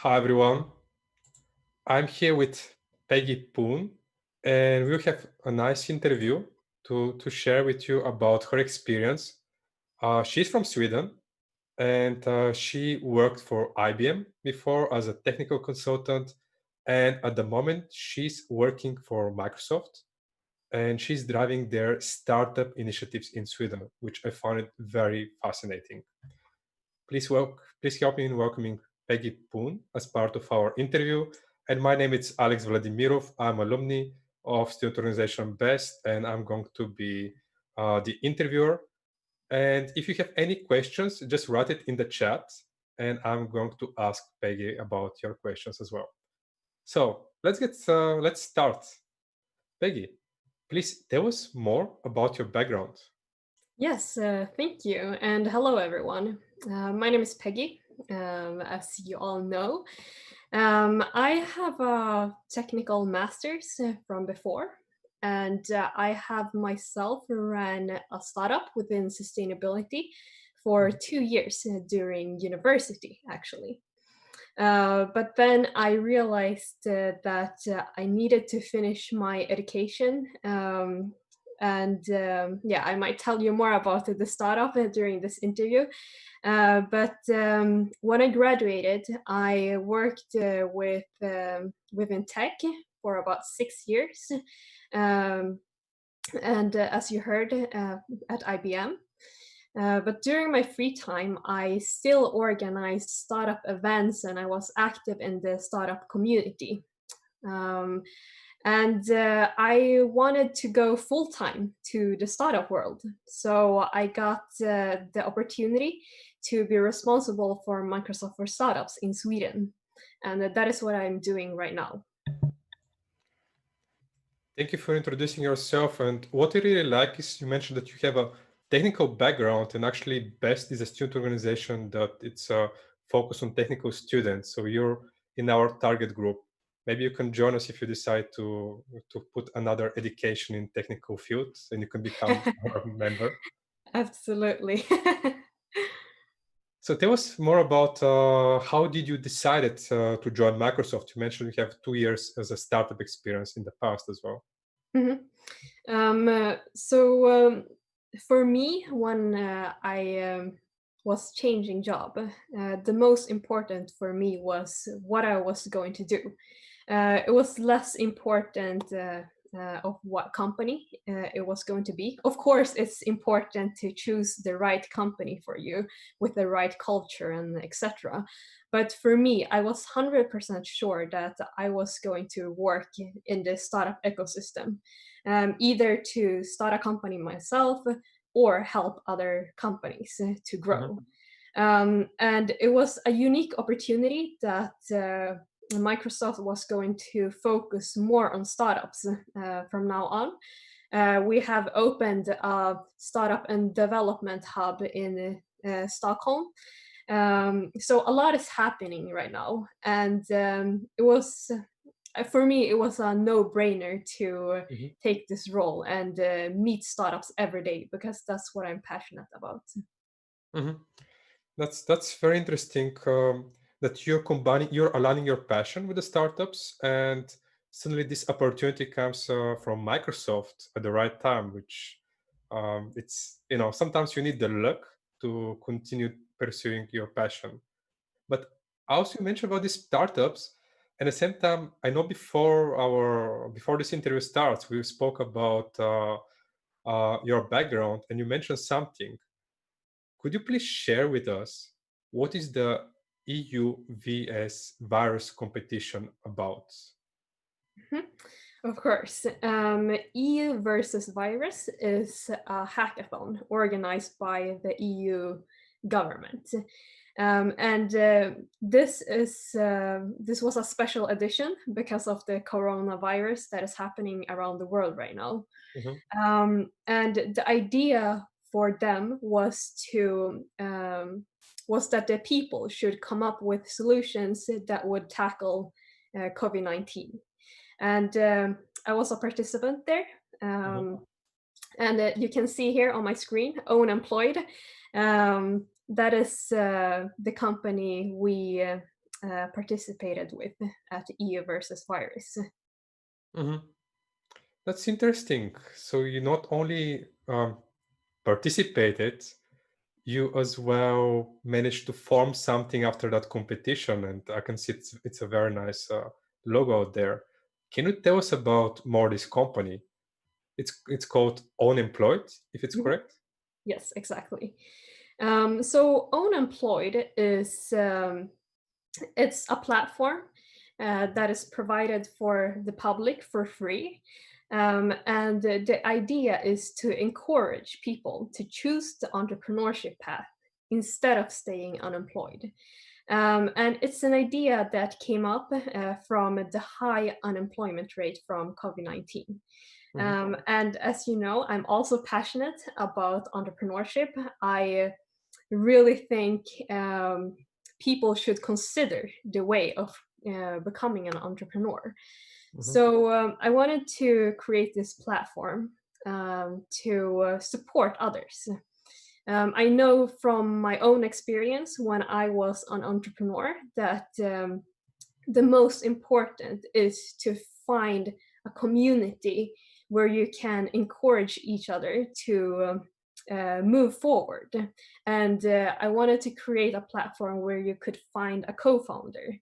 Hi everyone, I'm here with Peggy Poon, and we'll have a nice interview to share with you about her experience. She's from Sweden, and she worked for IBM before as a technical consultant, and at the moment she's working for Microsoft, and she's driving their startup initiatives in Sweden, which I found it very fascinating. Please help me in welcoming Peggy Poon as part of our interview. And my name is Alex Vladimirov. I'm alumni of student organization BEST, and I'm going to be the interviewer. And if you have any questions, just write it in the chat, and I'm going to ask Peggy about your questions as well. So let's start. Peggy, please tell us more about your background. Yes, thank you. And hello, everyone. My name is Peggy, as you all know. I have a technical master's from before, and I have myself ran a startup within sustainability for 2 years during university, actually. But then I realized that I needed to finish my education. Yeah, I might tell you more about the startup during this interview. But when I graduated, I worked within tech for about 6 years. Um, and As you heard, at IBM. But during my free time, I still organized startup events and I was active in the startup community. Um, I wanted to go full time to the startup world. So I got the opportunity to be responsible for Microsoft for Startups in Sweden. And that is what I'm doing right now. Thank you for introducing yourself. And what I really like is you mentioned that you have a technical background, and actually, BEST is a student organization that it's focused on technical students. So you're in our target group. Maybe you can join us if you decide to put another education in technical fields, and you can become our member. Absolutely. So tell us more about how did you decided to join Microsoft? You mentioned you have 2 years as a startup experience in the past as well. Mhm. Um, uh, so um, for me, when I was changing job, the most important for me was what I was going to do. It was less important of what company it was going to be. Of course, it's important to choose the right company for you with the right culture and etc. But for me, I was 100% sure that I was going to work in the startup ecosystem, either to start a company myself or help other companies to Mhm. grow. And it was a unique opportunity that Microsoft was going to focus more on startups from now on. We have opened a startup and development hub in Stockholm. So a lot is happening right now, and it was for me it was a no-brainer to Mhm. take this role and meet startups every day because that's what I'm passionate about. Mhm. That's very interesting that you're aligning your passion with the startups, and suddenly this opportunity comes from Microsoft at the right time, which it's sometimes you need the luck to continue pursuing your passion. But also you mentioned about these startups, and at the same time, I know before this interview starts, we spoke about your background, and you mentioned something. Could you please share with us what is the EU vs virus competition about? Mhm. Of course. EU versus virus is a hackathon organized by the EU government. And this was a special edition because of the coronavirus that is happening around the world right now. Mhm, And the idea for them was that the people should come up with solutions that would tackle COVID-19. And I was a participant there. mhm, And you can see here on my screen, Ownemployed. That is the company participated with at EU versus Virus. Hmm. That's interesting. So you not only participated, you as well managed to form something after that competition, and I can see it's a very nice logo out there. Can you tell us about more this company? It's called Ownemployed, if it's Mhm. correct. Yes, exactly. So Ownemployed is it's a platform that is provided for the public for free. And the idea is to encourage people to choose the entrepreneurship path instead of staying unemployed. And it's an idea that came up from the high unemployment rate from COVID 19. Hmm. And as you know, I'm also passionate about entrepreneurship. I really think people should consider the way of becoming an entrepreneur. Hmm. So I wanted to create this platform to support others. I know from my own experience when I was an entrepreneur that the most important is to find a community where you can encourage each other to move forward. And I wanted to create a platform where you could find a co-founder.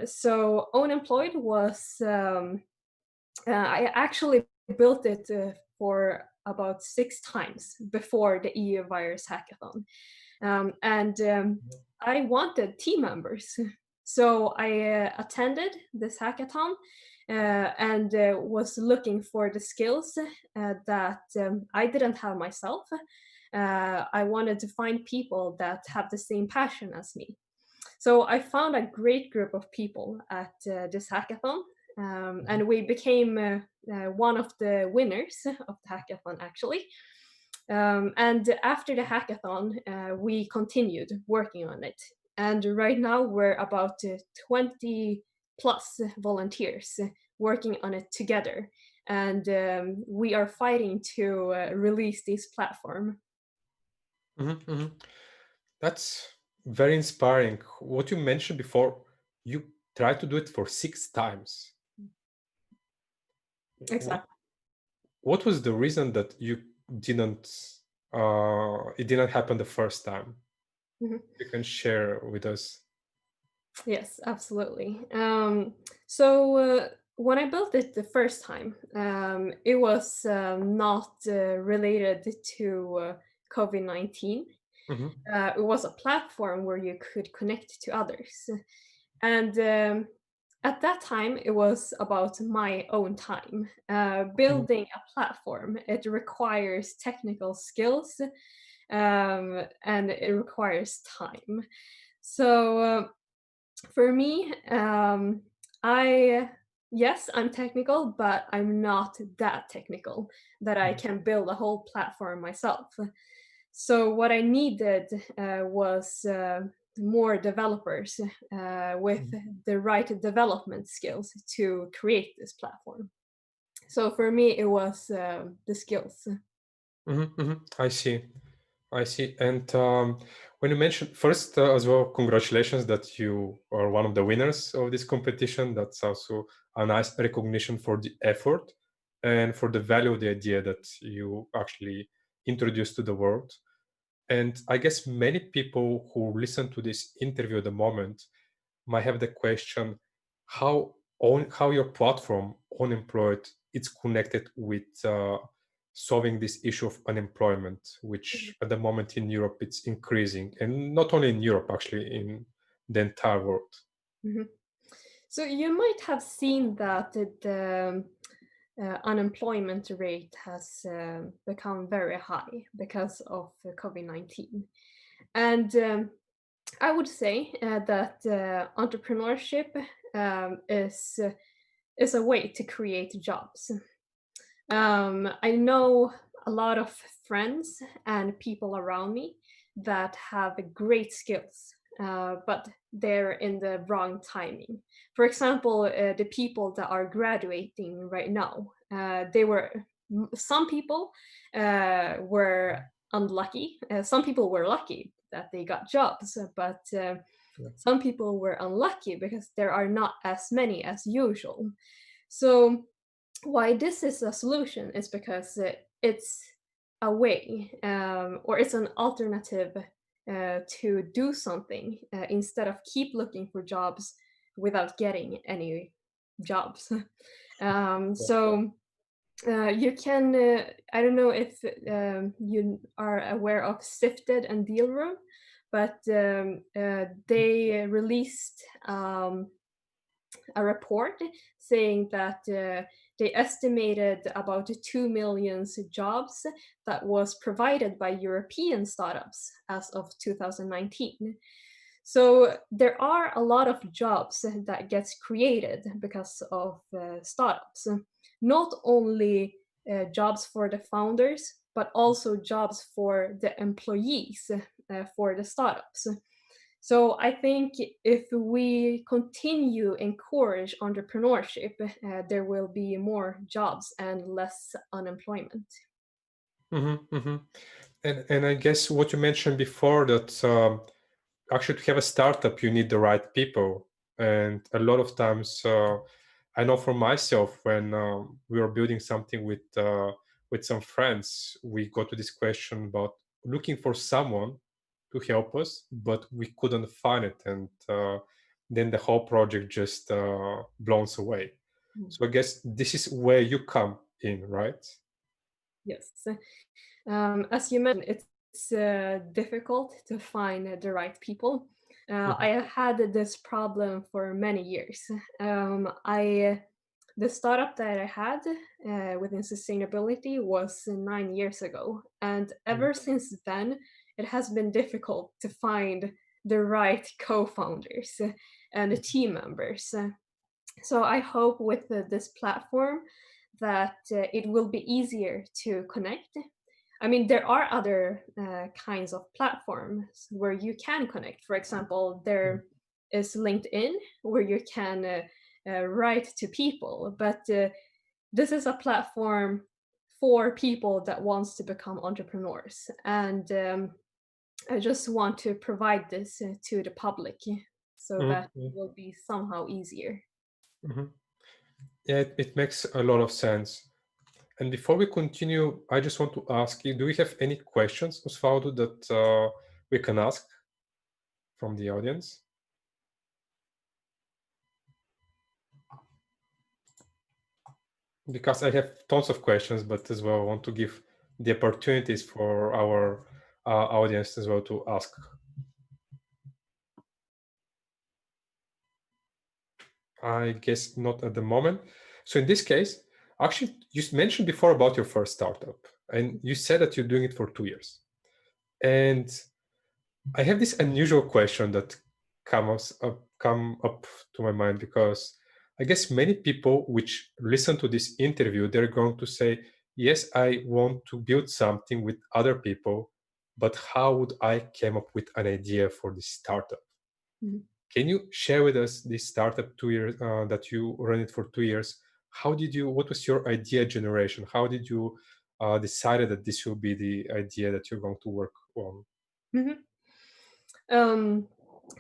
So Ownemployed was I actually built it for about 6 times before the EU virus hackathon. And I wanted team members. So I attended this hackathon and was looking for the skills that I didn't have myself. I wanted to find people that have the same passion as me. So I found a great group of people at this hackathon, and we became one of the winners of the hackathon, actually. And after the hackathon, we continued working on it. And right now, we're about 20 plus volunteers working on it together. And we are fighting to release this platform. Hmm. Hmm. That's very inspiring. What you mentioned before, you tried to do it for 6 times. What Exactly. what was the reason that you didn't it didn't happen the first time? Mhm. You can share with us. Yes, absolutely. So when I built it the first time, it was not related to COVID 19. Hmm. It was a platform where you could connect to others. And at that time, it was about my own time. Hmm. Building a platform, it requires technical skills and it requires time. So for me, I yes, I'm technical, but I'm not that technical that I can build a whole platform myself. So what I needed was more developers with Hmm. the right development skills to create this platform. So for me, it was the skills. Hmm. Hmm. I see. I see. And when you mentioned first as well, congratulations that you are one of the winners of this competition. That's also a nice recognition for the effort and for the value of the idea that you actually introduced to the world. And I guess many people who listen to this interview at the moment might have the question how your platform Unemployed is connected with solving this issue of unemployment, which at the moment in Europe it's increasing, and not only in Europe, actually in the entire world. Mhm. So you might have seen that the unemployment rate has become very high because of COVID 19. And I would say that entrepreneurship is a way to create jobs. I know a lot of friends and people around me that have great skills, but they're in the wrong timing. For example, the people that are graduating right now, some people were unlucky. Some people were lucky that they got jobs, but Yeah. Some people were unlucky because there are not as many as usual. So why this is a solution is because it's a way, or it's an alternative to do something instead of keep looking for jobs without getting any jobs. Yeah. So you can, I don't know if you are aware of Sifted and Dealroom, but they released a report saying that they estimated about 2 million jobs that was provided by European startups as of 2019. So there are a lot of jobs that gets created because of startups. Not only jobs for the founders, but also jobs for the employees for the startups. So I think if we continue encourage entrepreneurship, there will be more jobs and less unemployment. And I guess what you mentioned before, that actually to have a startup you need the right people, and a lot of times I know for myself, when we were building something with some friends, we got to this question about looking for someone to help us, but we couldn't find it, and then the whole project just blows away. Mm. So I guess this is where you come in, right? Yes. As you mentioned, it's difficult to find the right people. Mhm. I had this problem for many years. I The startup that I had within sustainability was 9 years ago, and Mhm. ever since then, it has been difficult to find the right co-founders and the team members. So I hope with this platform that it will be easier to connect. I mean, there are other kinds of platforms where you can connect. For example, Mhm. there is LinkedIn where you can write to people, but this is a platform for people that wants to become entrepreneurs, and I just want to provide this to the public so that it Mhm. will be somehow easier. Mhm. Yeah, it makes a lot of sense. And before we continue, I just want to ask you, do we have any questions, Osvaldo, that we can ask from the audience? Because I have tons of questions, but as well, I want to give the opportunities for our audience as well to ask. I guess not at the moment. So in this case, actually, you mentioned before about your first startup, and you said that you're doing it for 2 years. And I have this unusual question that come up to my mind, because I guess many people which listen to this interview, they're going to say, yes, I want to build something with other people, but how would I came up with an idea for this startup? Mhm. Can you share with us this startup 2 years that you ran it for 2 years? What was your idea generation? How did you decided that this will be the idea that you're going to work on? Mhm. Um,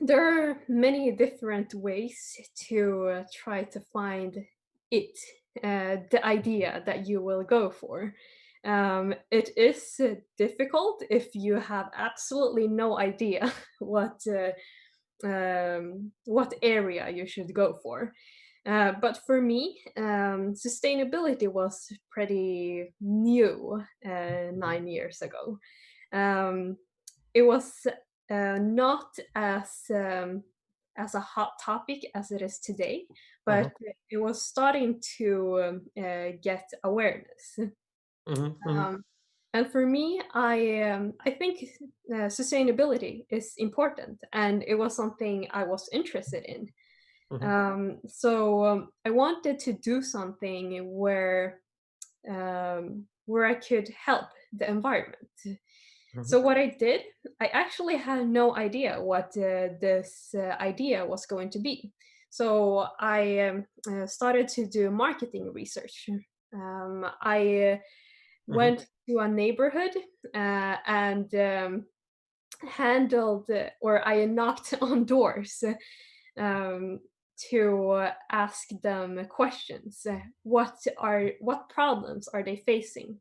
there are many different ways to try to find it, the idea that you will go for. It is difficult if you have absolutely no idea what area you should go for. But for me, sustainability was pretty new 9 years ago. Um, it was not as a hot topic as it is today, Mhm, but it was starting to get awareness. mhm, mhm, Um, and for me, I think sustainability is important, and it was something I was interested in. mhm, I wanted to do something where I could help the environment. mhm, So what I did, I actually had no idea what this idea was going to be. So I started to do marketing research. I mhm, went to a neighborhood and handled or I knocked on doors um, to ask them questions. What problems are they facing?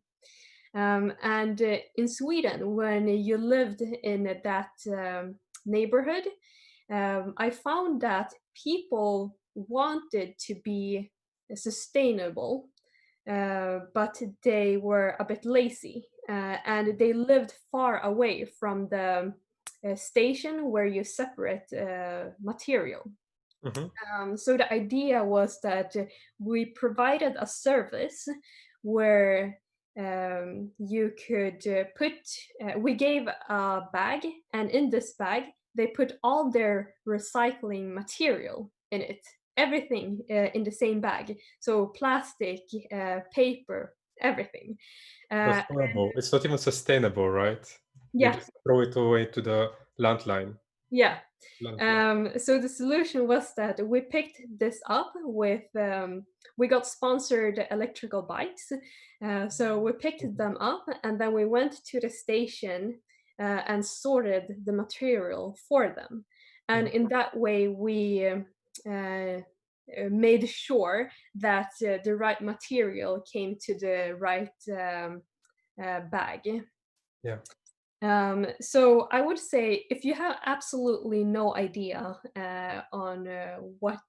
And in Sweden, when you lived in that neighborhood, I found that people wanted to be sustainable, but they were a bit lazy, and they lived far away from the station where you separate material. Hmm. So the idea was that we provided a service where you could we gave a bag, and in this bag, they put all their recycling material in it, everything in the same bag. So plastic, paper, everything. That's Uh, horrible. It's not even sustainable, right? You yeah, just throw it away to the landline. yeah. Landfill. So the solution was that we picked this up with we got sponsored electrical bikes. So we picked Mhm. them up, and then we went to the station and sorted the material for them. And Mhm. in that way, we made sure that the right material came to the right bag. Yeah. So I would say if you have absolutely no idea on what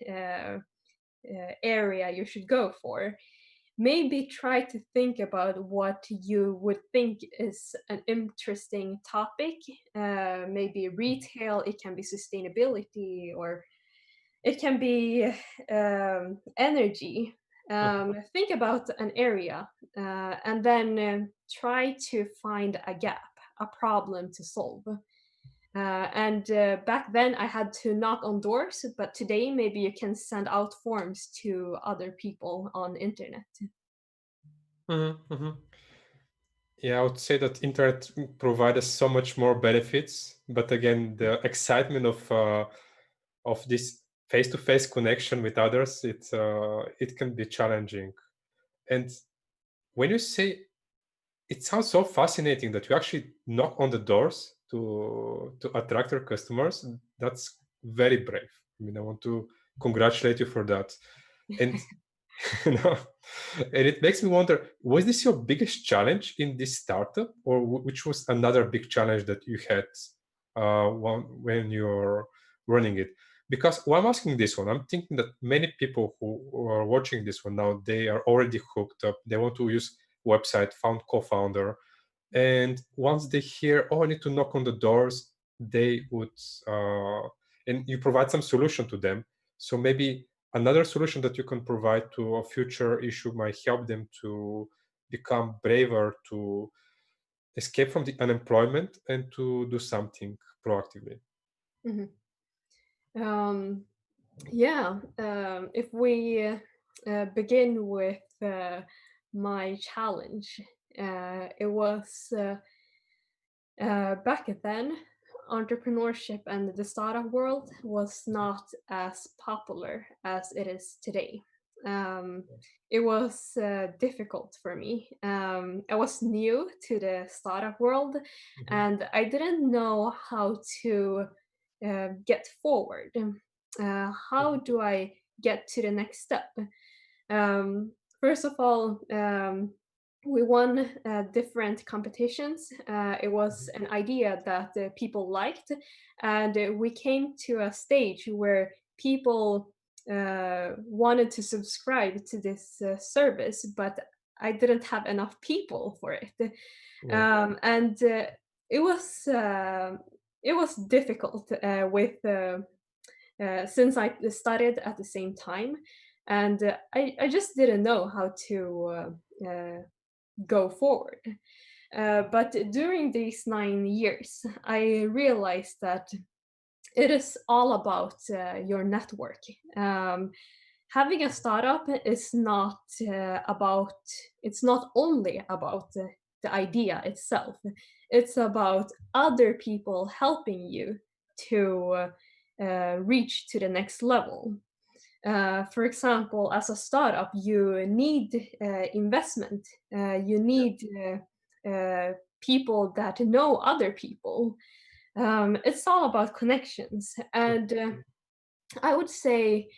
uh, area you should go for, maybe try to think about what you would think is an interesting topic. Maybe retail, it can be sustainability, or it can be energy. Mhm. Think about an area and then try to find a gap, a problem to solve. And back then, I had to knock on doors, but today maybe you can send out forms to other people on internet. Mhm. Mhm. Yeah, I would say that internet provides us so much more benefits, but again, the excitement of this face-to-face connection with others, it can be challenging. And when you say, it sounds so fascinating that you actually knock on the doors to attract your customers. That's very brave. I mean, I want to congratulate you for that. And you know, and it makes me wonder: was this your biggest challenge in this startup, or which was another big challenge that you had when you're running it? Because while I'm asking this one, I'm thinking that many people who are watching this one now, they are already hooked up. They want to use website, found co-founder, and once they hear, oh, I need to knock on the doors, they would and you provide some solution to them. So maybe another solution that you can provide to a future issue might help them to become braver, to escape from the unemployment and to do something proactively. Mhm. Um, yeah, if we begin with my challenge, it was back then, entrepreneurship and the startup world was not as popular as it is today. Um, it was difficult for me. I was new to the startup world, Mhm. and I didn't know how to get forward. How do I get to the next step? First of all, we won different competitions. It was Mhm. an idea that people liked, and we came to a stage where people wanted to subscribe to this service, but I didn't have enough people for it, Yeah. and it was uh, it was difficult with since I studied at the same time, and I just didn't know how to go forward. But during these 9 years, I realized that it is all about your network. Having a startup is not about, it's not only about the idea itself, it's about other people helping you to reach to the next level. For example, as a startup, you need investment. You need people that know other people. It's all about connections. And I would say,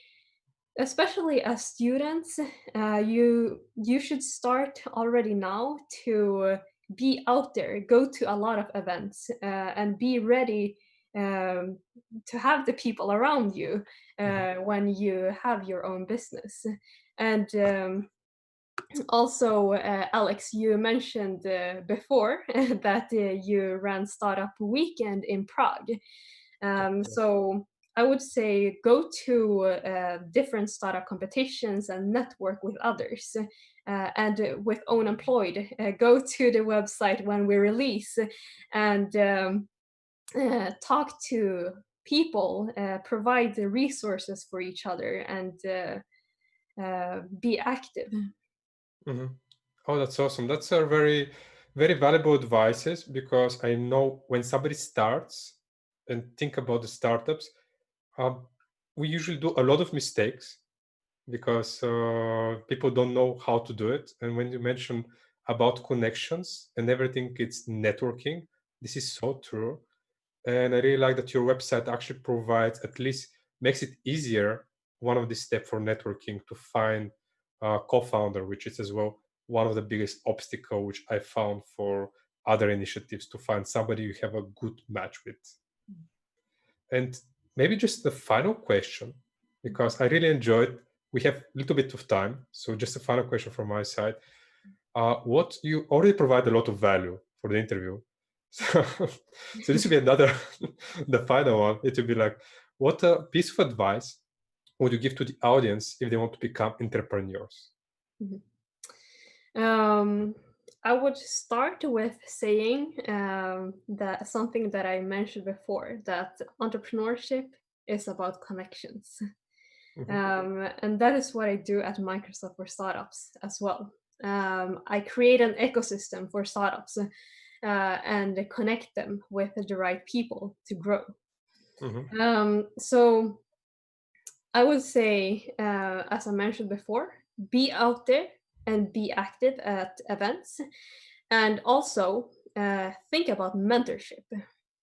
especially as students, you should start already now to be out there, go to a lot of events, and be ready um, to have the people around you Mhm. when you have your own business. And also, Alex, you mentioned before that you ran Startup Weekend in Prague. So I would say go to different startup competitions and network with others. And with Ownemployed, go to the website when we release and talk to people, provide the resources for each other, and be active. Mhm. Oh, that's awesome. That's a very, very valuable advices because I know when somebody starts and think about the startups, um, we usually do a lot of mistakes because people don't know how to do it. And when you mention about connections and everything, it's networking. This is so true. And I really like that your website actually provides, at least makes it easier, one of the steps for networking to find a co-founder, which is as well one of the biggest obstacle which I found for other initiatives, to find somebody you have a good match with. And maybe just the final question, because I really enjoyed. We have a little bit of time, so just a final question from my side. What you already provide a lot of value for the interview, so, so this will be another, the final one. It will be like, what a piece of advice would you give to the audience if they want to become entrepreneurs? Mhm. Um, I would start with saying that something that I mentioned before, that entrepreneurship is about connections. Mhm, And that is what I do at Microsoft for startups as well. I create an ecosystem for startups and connect them with the right people to grow. mhm, So I would say, as I mentioned before, be out there and be active at events, and also think about mentorship.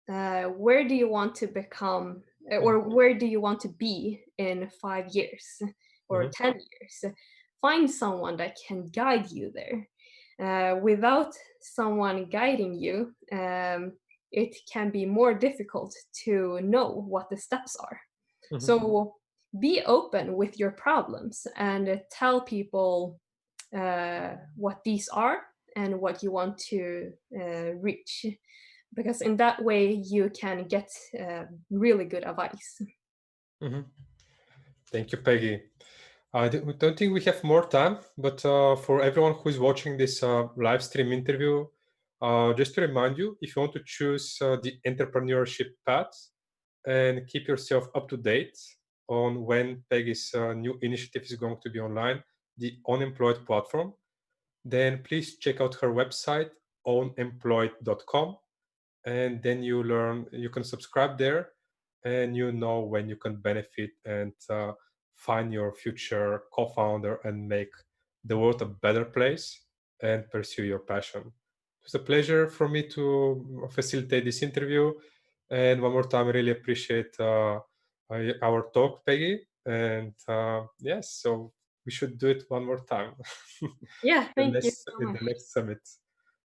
Where do you want to become, mhm, or where do you want to be in 5 years or mhm, 10 years? Find someone that can guide you there. Without someone guiding you, it can be more difficult to know what the steps are. mhm, So be open with your problems and tell people what these are and what you want to reach, because in that way you can get really good advice. mhm. Thank you, Peggy. I don't think we have more time, but for everyone who is watching this live stream interview, just to remind you, if you want to choose the entrepreneurship path and keep yourself up to date on when Peggy's new initiative is going to be online, the Unemployed platform, then please check out her website, ownemployed.com, and then you can subscribe there, and you know when you can benefit and find your future co-founder and make the world a better place and pursue your passion. It was a pleasure for me to facilitate this interview, and one more time I really appreciate our talk, Peggy. And yes, so we should do it one more time Yeah, the thank you next so in the much. next summit.